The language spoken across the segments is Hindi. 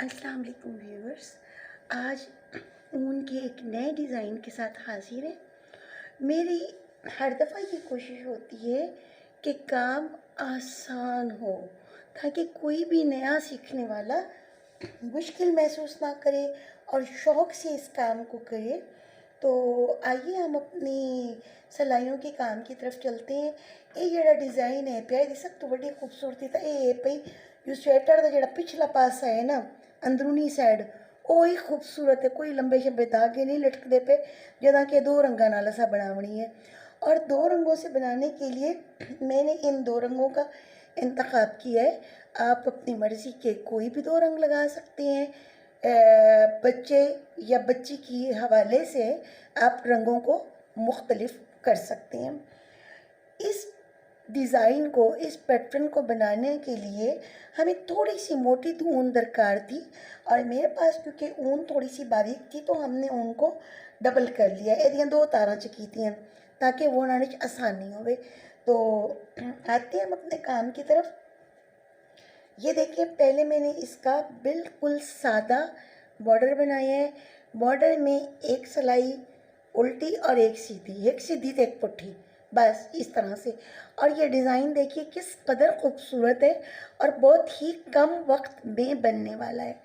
अस्सलाम वालेकुम व्यूअर्स। आज ऊन के एक नए डिज़ाइन के साथ हाजिर है। मेरी हर दफ़ा ये कोशिश होती है कि काम आसान हो, ताकि कोई भी नया सीखने वाला मुश्किल महसूस ना करे और शौक़ से इस काम को करे। तो आइए हम अपनी सिलाइयों के काम की तरफ चलते हैं। ये जड़ा डिज़ाइन है प्यार दी सब तो बड़ी खूबसूरती था। ये पई जो स्वेटर का जड़ा पिछला पासा है ना, अंदरूनी साइड, वो ही खूबसूरत है। कोई लंबे शंबे धागे नहीं लटकते पे, जदा कि दो रंगा नाल असा बनावनी है। और दो रंगों से बनाने के लिए मैंने इन दो रंगों का इंतखाब किया है। आप अपनी मर्ज़ी के कोई भी दो रंग लगा सकते हैं। बच्चे या बच्ची की हवाले से आप रंगों को मुख्तलिफ कर सकते हैं। इस डिज़ाइन को, इस पैटर्न को बनाने के लिए हमें थोड़ी सी मोटी तो ऊन दरकार थी, और मेरे पास क्योंकि ऊन थोड़ी सी बारीक थी तो हमने ऊन को डबल कर लिया। एदियाँ दो तारा चकीती हैं ताकि वो बनाने में आसानी हो। तो आते हैं हम अपने काम की तरफ। ये देखिए, पहले मैंने इसका बिल्कुल सादा बॉर्डर बनाया है। बॉर्डर में एक सिलाई उल्टी और एक सीधी तो एक पुट्ठी, बस इस तरह से। और ये डिज़ाइन देखिए किस कदर खूबसूरत है और बहुत ही कम वक्त में बनने वाला है।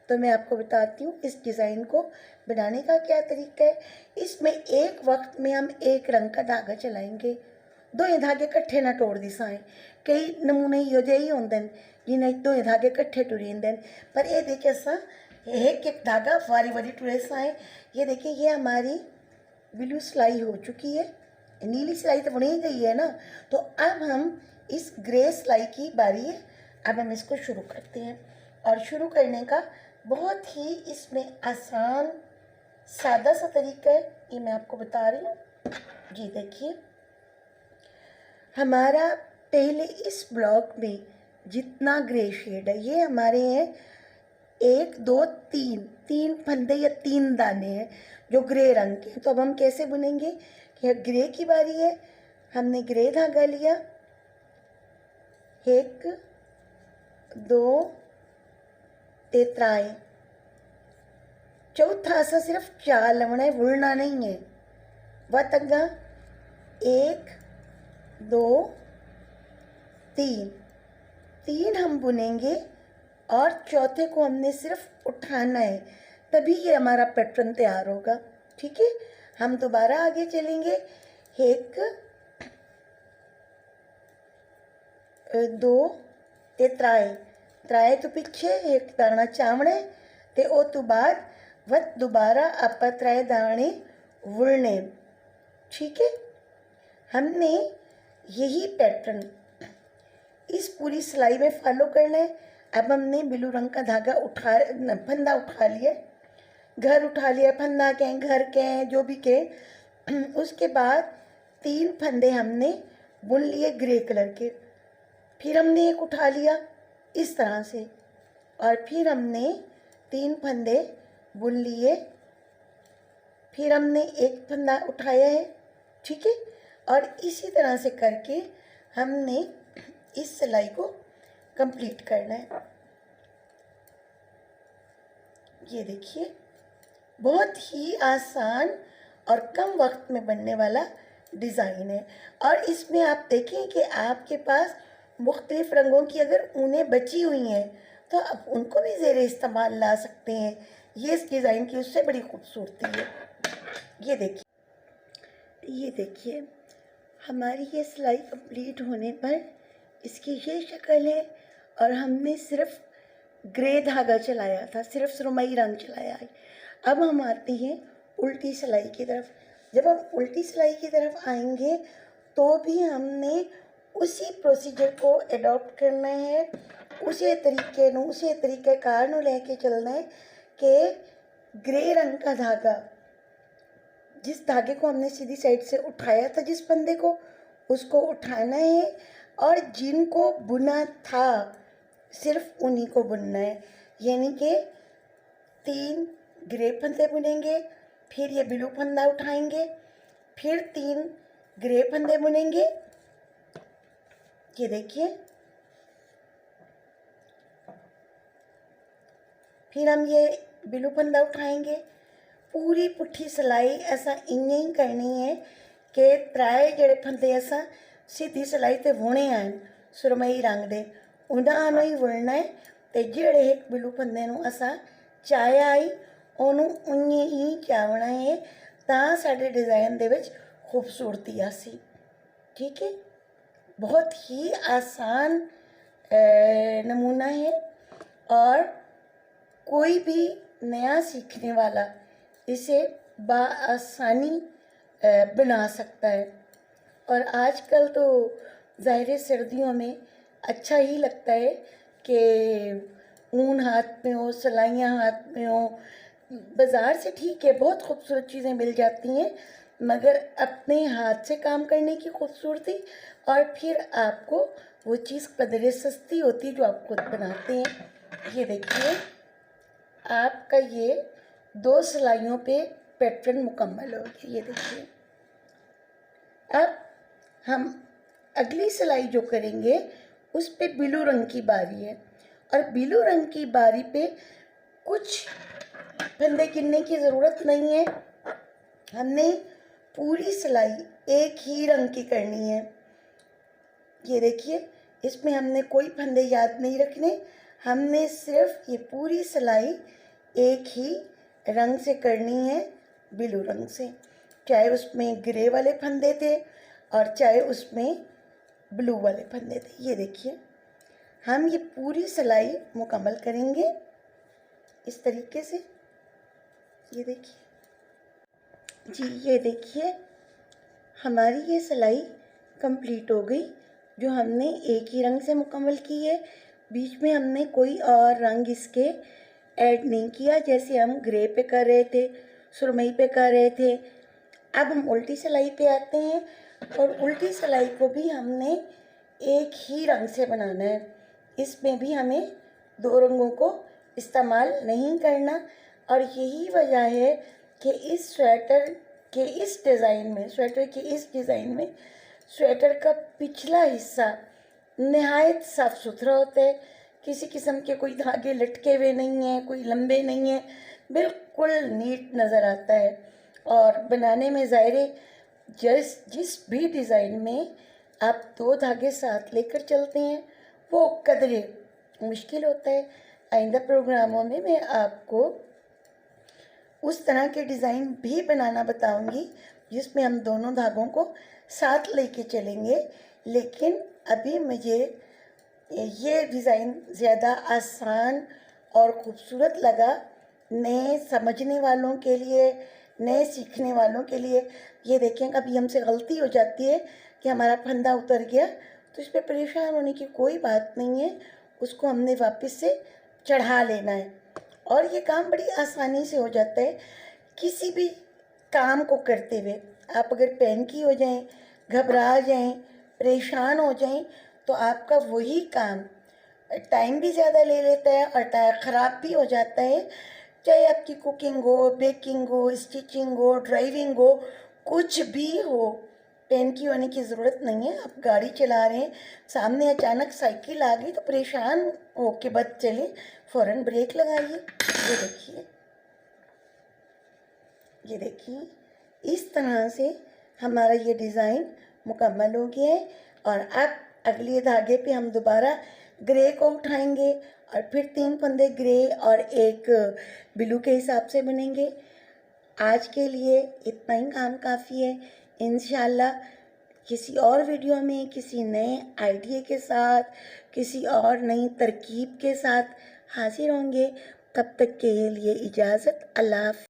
तो मैं आपको बताती हूँ इस डिज़ाइन को बनाने का क्या तरीका है। इसमें एक वक्त में हम एक रंग का धागा चलाएंगे। दोए धागे कट्ठे ना तोड़ दी साएं। कई नमूने इहो जे ही होंदे जिन्हें दोए धागे कट्ठे टुरी जांदे, पर ये देखिए असां एक एक धागा वारी वारी टुरे साएं। ये देखिए, ये हमारी ब्लू सिलाई हो चुकी है। नीली सिलाई तो बनी गई है ना। तो अब हम इस ग्रे सिलाई की बारी है। अब हम इसको शुरू करते हैं, और शुरू करने का बहुत ही इसमें आसान सादा सा तरीका है, ये मैं आपको बता रही हूँ। जी देखिए, हमारा पहले इस ब्लॉक में जितना ग्रे शेड है, ये हमारे हैं 1 2 3 फंदे या 3 दाने हैं जो ग्रे रंग के। तो अब हम कैसे बुनेंगे कि ग्रे की बारी है। हमने ग्रे धागा लिया, 1 2 ते त्राए, चौथा असा सिर्फ 4 लवना है, बुनना नहीं है। वह तंगा 1 2 3 हम बुनेंगे, और चौथे को हमने सिर्फ उठाना है, तभी ये हमारा पैटर्न तैयार होगा। ठीक है, हम दोबारा आगे चलेंगे। 1 2 ते त्राए तो पीछे एक दाना चावने ते ओ तो बाद वत दोबारा आप त्राए दाने वुलने। ठीक है, हमने यही पैटर्न इस पूरी सिलाई में फॉलो करना है। अब हमने ब्लू रंग का धागा फंदा उठा लिया, घर उठा लिया, फंदा कहें, घर कहें, जो भी कहें। उसके बाद 3 फंदे हमने बुन लिए ग्रे कलर के। फिर हमने एक उठा लिया इस तरह से, और फिर हमने 3 फंदे बुन लिए। फिर हमने एक फंदा उठाया है। ठीक है, और इसी तरह से करके हमने इस सिलाई को कंप्लीट करना है। ये देखिए, बहुत ही आसान और कम वक्त में बनने वाला डिज़ाइन है। और इसमें आप देखें कि आपके पास मुख्तलिफ़ रंगों की अगर ऊनें बची हुई हैं तो आप उनको भी ज़ेरे इस्तेमाल ला सकते हैं। ये इस डिज़ाइन की उससे बड़ी खूबसूरती है। ये देखिए, हमारी ये सिलाई कंप्लीट होने पर इसकी ये शक्ल है। और हमने सिर्फ ग्रे धागा चलाया था, सिर्फ सुरमई रंग चलाया है। अब हम आते हैं उल्टी सिलाई की तरफ। जब हम उल्टी सिलाई की तरफ आएंगे तो भी हमने उसी प्रोसीजर को अडॉप्ट करना है, उसी तरीक़ेकार नूं लेके चलना है कि ग्रे रंग का धागा, जिस धागे को हमने सीधी साइड से उठाया था, जिस फंदे को, उसको उठाना है, और जिनको बुना था सिर्फ उन्हीं को बुनना है। यानी कि 3 ग्रे फंदे बुनेंगे, फिर ये ब्लू फंदा उठाएंगे, फिर 3 ग्रे फंदे बुनेंगे। ये देखिए, फिर हम ये बिलू फंदा उठाएंगे, पूरी पुट्ठी सिलाई ऐसा इंज करनी है कि त्राए जड़े फंदे ऐसा सीधी सिलाई ते बुने आन सुरमई रंग दे, उन्हां नूं ही बुनना है। ते ਜਿਹੜੇ ਇੱਕ ਬਿਲੂ ਫੰਦੇ ਨੂੰ ਅਸਾਂ ਚਾਇਆ ਆਈ ਉਹਨੂੰ ਉਵੇਂ ਹੀ ਚਾਵਣਾ ਹੈ ਤਾਂ ਸਾਡੇ डिज़ाइन ਦੇ ਵਿੱਚ खूबसूरती आसी। ठीक है, बहुत ही आसान नमूना है और कोई भी नया सीखने वाला इसे बआसानी बना सकता है। और आजकल तो ज़ाहिर सर्दियों में अच्छा ही लगता है कि ऊन हाथ में हो, सिलाइयाँ हाथ में हो। बाज़ार से ठीक है, बहुत खूबसूरत चीज़ें मिल जाती हैं, मगर अपने हाथ से काम करने की खूबसूरती और फिर आपको वो चीज़ कदरे सस्ती होती जो आप खुद बनाते हैं। ये देखिए, आपका ये 2 सिलाइयों पे पैटर्न मुकम्मल हो गया। ये देखिए, अब हम अगली सिलाई जो करेंगे उस पे ब्लू रंग की बारी है और ब्लू रंग की बारी पे कुछ फंदे गिनने की ज़रूरत नहीं है। हमने पूरी सिलाई एक ही रंग की करनी है। ये देखिए, इसमें हमने कोई फंदे याद नहीं रखने, हमने सिर्फ ये पूरी सिलाई एक ही रंग से करनी है, ब्लू रंग से, चाहे उसमें ग्रे वाले फंदे थे और चाहे उसमें ब्लू वाले फंदे थे। ये देखिए, हम ये पूरी सिलाई मुकम्मल करेंगे इस तरीके से। ये देखिए जी, ये देखिए हमारी ये सिलाई कंप्लीट हो गई जो हमने एक ही रंग से मुकम्मल की है। बीच में हमने कोई और रंग इसके ऐड नहीं किया, जैसे हम ग्रे पे कर रहे थे, सुरमई पे कर रहे थे। अब हम उल्टी सिलाई पे आते हैं और उल्टी सिलाई को भी हमने एक ही रंग से बनाना है। इसमें भी हमें 2 रंगों को इस्तेमाल नहीं करना और यही वजह है कि इस स्वेटर के इस डिज़ाइन में, स्वेटर के इस डिज़ाइन में स्वेटर का पिछला हिस्सा नहायत साफ़ सुथरा होता है। किसी किस्म के कोई धागे लटके हुए नहीं हैं, कोई लंबे नहीं हैं, बिल्कुल नीट नज़र आता है। और बनाने में ज़ाहिर जिस भी डिज़ाइन में आप 2 धागे साथ लेकर चलते हैं वो कदरे मुश्किल होता है। आइंदा प्रोग्रामों में मैं आपको उस तरह के डिज़ाइन भी बनाना बताऊंगी जिसमें हम दोनों धागों को साथ लेके चलेंगे। लेकिन अभी मुझे ये डिज़ाइन ज़्यादा आसान और ख़ूबसूरत लगा नए समझने वालों के लिए, नए सीखने वालों के लिए। ये देखें, कभी हमसे गलती हो जाती है कि हमारा फंदा उतर गया, तो इस पर परेशान होने की कोई बात नहीं है, उसको हमने वापस से चढ़ा लेना है और ये काम बड़ी आसानी से हो जाता है। किसी भी काम को करते हुए आप अगर पैनिकी हो जाएं, घबरा जाएं, परेशान हो जाएं, तो आपका वही काम टाइम भी ज़्यादा ले लेता है और ख़राब भी हो जाता है। चाहे आपकी कुकिंग हो, बेकिंग हो, स्टिचिंग हो, ड्राइविंग हो, कुछ भी हो, पैनिकी होने की ज़रूरत नहीं है। आप गाड़ी चला रहे हैं, सामने अचानक साइकिल आ गई तो परेशान हो के बच चले, फ़ौरन ब्रेक लगाइए। ये देखिए, ये देखिए, इस तरह से हमारा ये डिज़ाइन मुकम्मल हो गया है। और अब अगले धागे पे हम दोबारा ग्रे को उठाएंगे और फिर 3 फंदे ग्रे और एक ब्लू के हिसाब से बनेंगे। आज के लिए इतना ही काम काफ़ी है। इंशाल्लाह किसी और वीडियो में किसी नए आइडिया के साथ, किसी और नई तरकीब के साथ हाजिर होंगे। तब तक के लिए इजाज़त। अल्लाह हाफ़िज़।